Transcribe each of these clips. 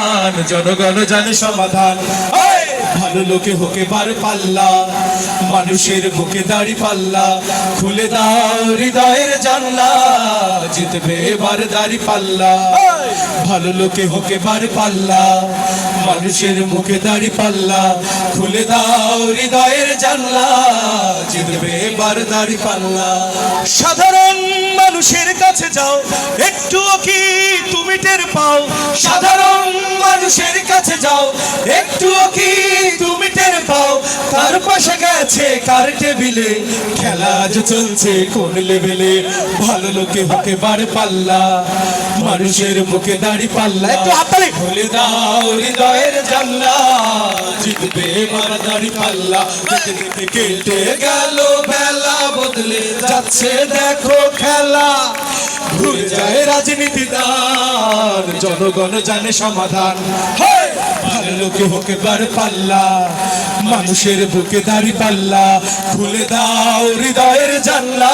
গান, জনগণ জানে সমাধান। ভালো লোকে হোকে বার পাল্লা, মানুষের বুকে দাড়ি পাল্লা, খুলে দাও হৃদয়ের জানলা, জিতবে এবার দাড়ি পাল্লা। ভালো লোকে হোকে বার পাল্লা, মানুষের মুখে দাড়ি পাল্লা, খুলে দাও হৃদয়ের জানলা, জিতবে এবার দাড়ি পাল্লা। সাধারণ মানুষের কাছে যাও, একটুও কি তুমি টের পাও? সাধারণ মানুষের কাছে যাও, একটুও কি তুমি টের পাও? কার পাশে গেছে কার টেবিলে, খেলা আজ চলছে কোন লেভেলে? ভালো লোকে হোকে বার পাল্লা, মানুষের মুখে দাড়ি পাল্লা, একটু হাততালি। খুলে দাও হৃদয়ের জানলা, জিতবে এবার দাড়ি পাল্লা। দেখতে দেখতে কেটে গেল বেলা, বদলে যাচ্ছে দেখো খেলা। ভুলে যায় রাজনীতি দান, জনগণ জানে সমাধান। ভালো লোকে হোকে বার পাল্লা, মানুষের বুকে দাড়ি পাল্লা, খুলে দাও হৃদয়ের জানলা,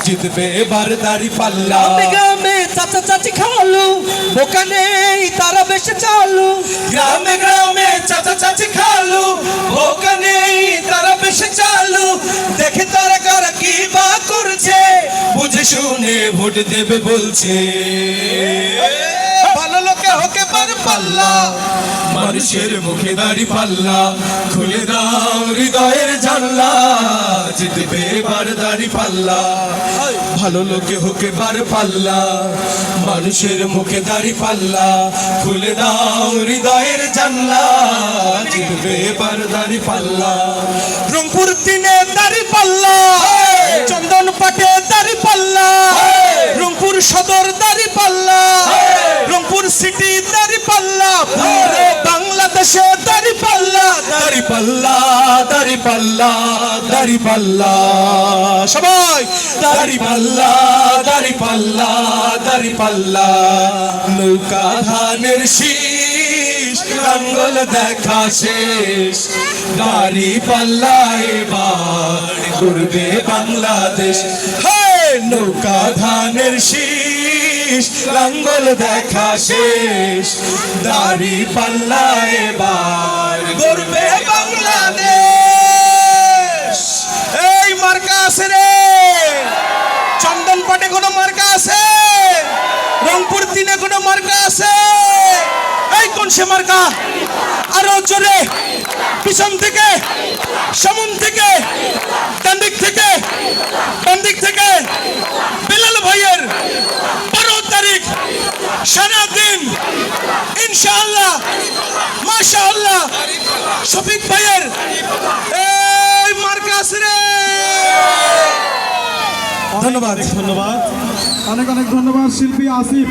জিতবে এবার দাড়ি পাল্লা। গ্রামে চাচা চাচি খালু, বোকা নেই তারা বেশি চালু। গ্রামে গ্রামে চাচা চাচি খালু, বোকা নেই তারা বেশি চালু। দেখে তারা কারা কি বা করছে, বুঝে শুনে ভোট দেবে বলছে। ভালো লোকে হোকে বার পাল্লা, মানুষের মুখে দাড়ি পাল্লা, খুলে দাও হৃদয়ের জানলা, জিতবে এবার দাড়ি পাল্লা। ভালো লোকে হোকে বার পাল্লা, মানুষের মুখে দাড়ি পাল্লা, খুলে দাও হৃদয়ের জানলা, জিতবে এবার দাড়ি পাল্লা। রংপুর তিনে দাড়ি পাল্লা, চন্দন পাটে দাড়ি পাল্লা, রংপুর সদর দাড়ি পাল্লা, রংপুর সিটি দাড়ি পাল্লা, পুরো বাংলাদেশে দাড়ি পাল্লা। দাড়ি পাল্লা, দাড়ি পাল্লা, দাড়ি পাল্লা, সবাই দাড়ি পাল্লা, দাড়ি পাল্লা, দাড়ি পাল্লা। নৌকা ধানের শীষ, লাঙ্গল দেখা শেষ, দাড়ি পাল্লা এবার ঘুরবে বাংলাদেশ। নৌকা ধানের শীষ, লাঙ্গল দেখা শেষ, দাড়ি পাল্লা এবার ঘুরবে বাংলাদেশ। এই মার্কা আছে রে, চন্দন পাটে কোনো মার্কা আছে? রংপুর তিনে কোনো মার্কা আছে? এই কোন সে মার্কা? আরো জোরে, পিছন থেকে, সামন থেকে, ডান দিক থেকে, বাম দিক থেকে। বেলাল ভাইয়ের 12 তারিখ সারাদিন ইনশাআল্লাহ, মাশাআল্লাহ। শফিক ভাইয়ের এই মার্কা আছে রে। ধন্যবাদ, ধন্যবাদ, অনেক অনেক ধন্যবাদ শিল্পী আসিফ।